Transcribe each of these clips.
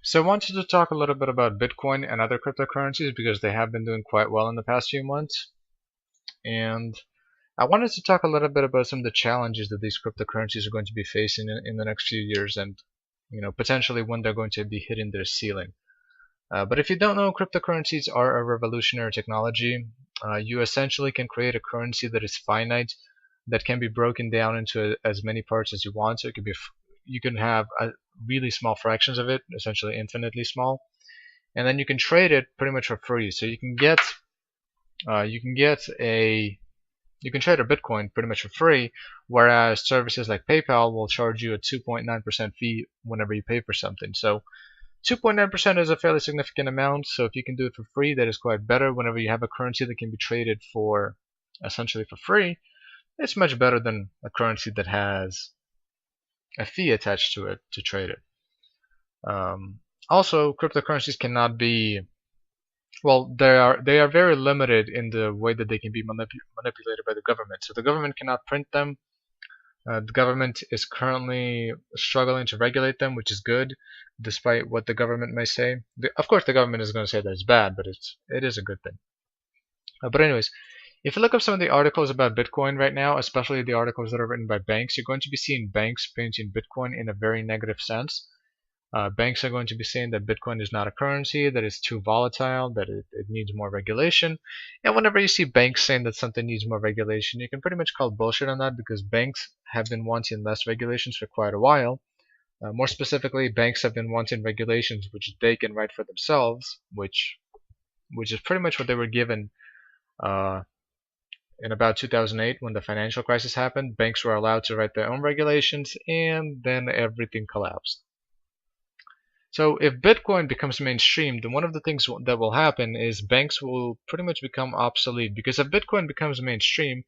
So I wanted to talk a little bit about Bitcoin and other cryptocurrencies because they have been doing quite well in the past few months. And I wanted to talk a little bit about some of the challenges that these cryptocurrencies are going to be facing in the next few years and potentially when they're going to be hitting their ceiling. But if you don't know, cryptocurrencies are a revolutionary technology. You essentially can create a currency that is finite, that can be broken down into as many parts as you want. So it could be, you can have really small fractions of it, essentially infinitely small, and then you can trade it pretty much for free. So you can get a you can trade a Bitcoin pretty much for free, whereas services like PayPal will charge you a 2.9% fee whenever you pay for something. So 2.9% is a fairly significant amount, so if you can do it for free, that is quite better. Whenever you have a currency that can be traded for essentially for free, it's much better than a currency that has a fee attached to it to trade it. Also, cryptocurrencies cannot be, well, they are very limited in the way that they can be manipulated by the government. So the government cannot print them. The government is currently struggling to regulate them, which is good, despite what the government may say. Of course, the government is going to say that it's bad, but it is a good thing. But anyways, if you look up some of the articles about Bitcoin right now, especially the articles that are written by banks, you're going to be seeing banks painting Bitcoin in a very negative sense. Banks are going to be saying that Bitcoin is not a currency, that it's too volatile, that it needs more regulation. And whenever you see banks saying that something needs more regulation, you can pretty much call bullshit on that because banks have been wanting less regulations for quite a while. More specifically, banks have been wanting regulations which they can write for themselves, which is pretty much what they were given in about 2008 when the financial crisis happened. Banks were allowed to write their own regulations, and then everything collapsed. So if Bitcoin becomes mainstream, then one of the things that will happen is banks will pretty much become obsolete, because if Bitcoin becomes mainstream,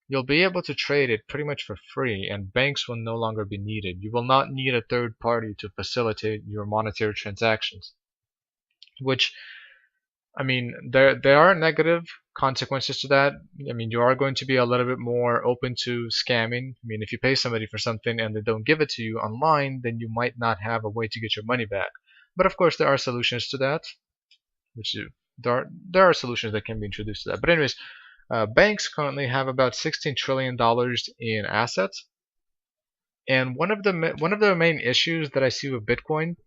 you'll be able to trade it pretty much for free and banks will no longer be needed. You will not need a third party to facilitate your monetary transactions, which, I mean, there are negative consequences to that. I mean, you are going to be a little bit more open to scamming. I mean, if you pay somebody for something and they don't give it to you online, then you might not have a way to get your money back. But of course, there are solutions to that. There are solutions that can be introduced to that. But anyways, banks currently have about $16 trillion in assets, and one of the main issues that I see with Bitcoin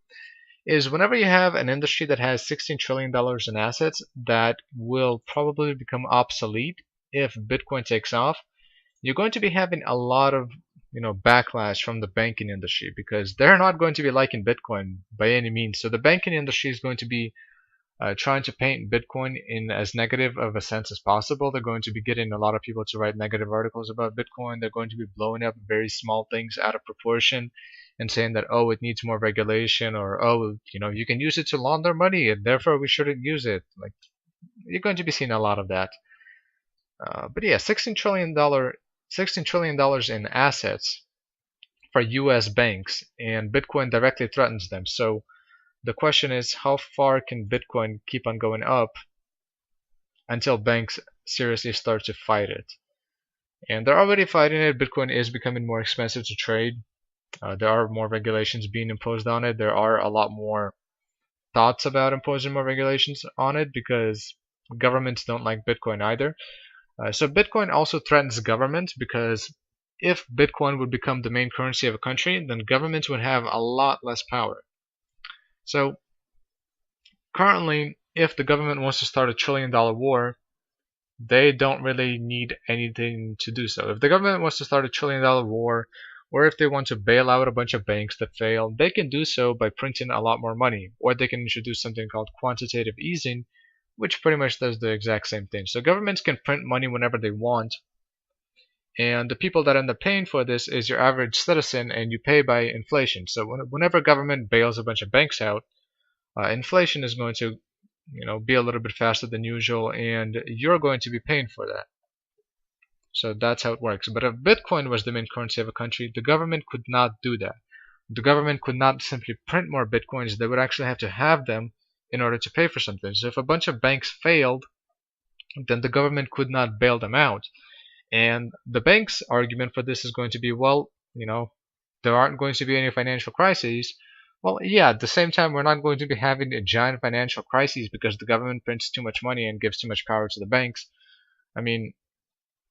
is whenever you have an industry that has $16 trillion in assets that will probably become obsolete if Bitcoin takes off, you're going to be having a lot of backlash from the banking industry because they're not going to be liking Bitcoin by any means. So the banking industry is going to be trying to paint Bitcoin in as negative of a sense as possible. They're going to be getting a lot of people to write negative articles about Bitcoin. They're going to be blowing up very small things out of proportion and saying that, oh, it needs more regulation, or, oh, you can use it to launder money and therefore we shouldn't use it. Like, you're going to be seeing a lot of that. But yeah, $16 trillion in assets for US banks, and Bitcoin directly threatens them. So the question is, how far can Bitcoin keep on going up until banks seriously start to fight it? And they're already fighting it. Bitcoin is becoming more expensive to trade. There are more regulations being imposed on it. There are a lot more thoughts about imposing more regulations on it because governments don't like Bitcoin either. So Bitcoin also threatens governments because if Bitcoin would become the main currency of a country, then governments would have a lot less power. So currently, if the government wants to start a $1 trillion war, they don't really need anything to do so. If the government wants to start a $1 trillion war, or if they want to bail out a bunch of banks that fail, they can do so by printing a lot more money, or they can introduce something called quantitative easing, which pretty much does the exact same thing. So governments can print money whenever they want, and the people that end up paying for this is your average citizen, and you pay by inflation. So whenever government bails a bunch of banks out, inflation is going to be a little bit faster than usual, and you're going to be paying for that. So that's how it works. But if Bitcoin was the main currency of a country, the government could not do that. The government could not simply print more Bitcoins. They would actually have to have them in order to pay for something. So if a bunch of banks failed, then the government could not bail them out. And the bank's argument for this is going to be, well, there aren't going to be any financial crises. Well, yeah, at the same time, we're not going to be having a giant financial crisis because the government prints too much money and gives too much power to the banks. I mean,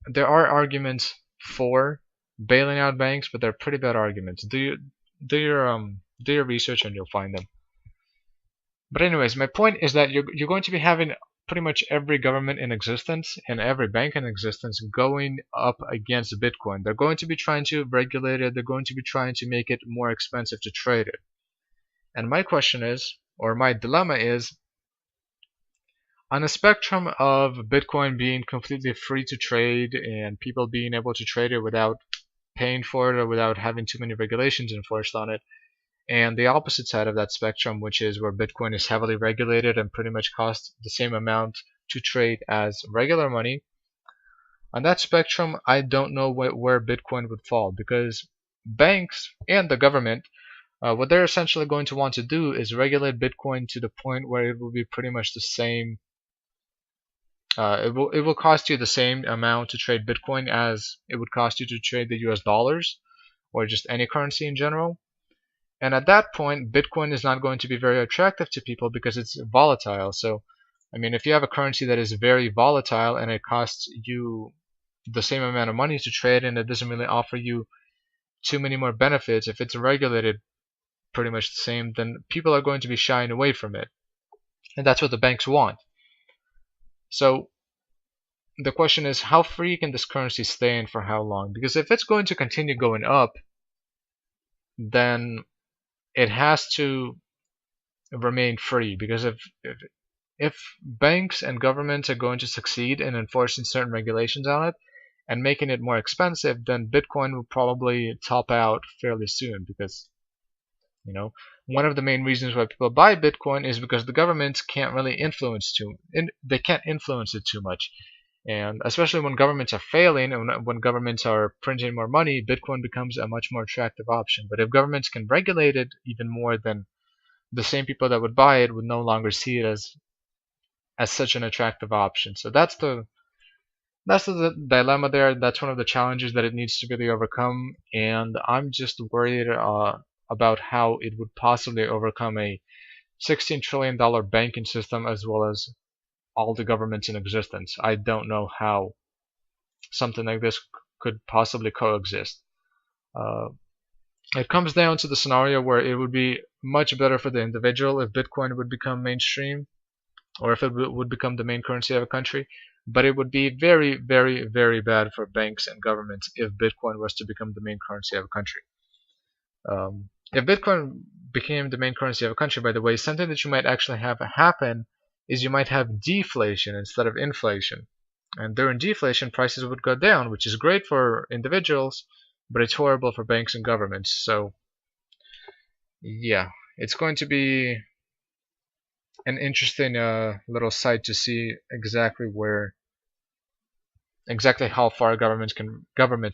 there are arguments for bailing out banks, but they're pretty bad arguments. Do your research and you'll find them. But anyways, my point is that you're going to be having pretty much every government in existence and every bank in existence going up against Bitcoin. They're going to be trying to regulate it. They're going to be trying to make it more expensive to trade it. And my question is, or my dilemma is, on a spectrum of Bitcoin being completely free to trade and people being able to trade it without paying for it or without having too many regulations enforced on it, and the opposite side of that spectrum, which is where Bitcoin is heavily regulated and pretty much costs the same amount to trade as regular money, on that spectrum, I don't know where Bitcoin would fall, because banks and the government, what they're essentially going to want to do is regulate Bitcoin to the point where it will be pretty much the same. It will cost you the same amount to trade Bitcoin as it would cost you to trade the US dollars or just any currency in general. And at that point, Bitcoin is not going to be very attractive to people because it's volatile. So, I mean, if you have a currency that is very volatile and it costs you the same amount of money to trade and it doesn't really offer you too many more benefits, if it's regulated pretty much the same, then people are going to be shying away from it. And that's what the banks want. So the question is, how free can this currency stay and for how long? Because if it's going to continue going up, then it has to remain free. Because if banks and governments are going to succeed in enforcing certain regulations on it and making it more expensive, then Bitcoin will probably top out fairly soon. Because, you know, one of the main reasons why people buy Bitcoin is because the governments can't really they can't influence it too much. And especially when governments are failing and when governments are printing more money, Bitcoin becomes a much more attractive option. But if governments can regulate it even more, then the same people that would buy it would no longer see it as such an attractive option. So that's the dilemma there. That's one of the challenges that it needs to really overcome. And I'm just worried about how it would possibly overcome a $16 trillion banking system as well as all the governments in existence. I don't know how something like this could possibly coexist. It comes down to the scenario where it would be much better for the individual if Bitcoin would become mainstream, or if it would become the main currency of a country. But it would be very, very, very bad for banks and governments if Bitcoin was to become the main currency of a country. If Bitcoin became the main currency of a country, by the way, something that you might actually have happen is you might have deflation instead of inflation. And during deflation, prices would go down, which is great for individuals, but it's horrible for banks and governments. So, yeah, it's going to be an interesting little site to see exactly how far governments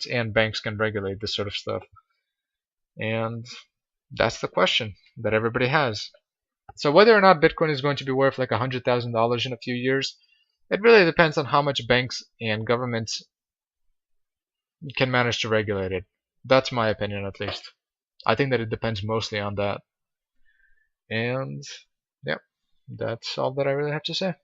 and banks can regulate this sort of stuff. And that's the question that everybody has. So whether or not Bitcoin is going to be worth like $100,000 in a few years, it really depends on how much banks and governments can manage to regulate it. That's my opinion, at least. I think that it depends mostly on that. And yeah, that's all that I really have to say.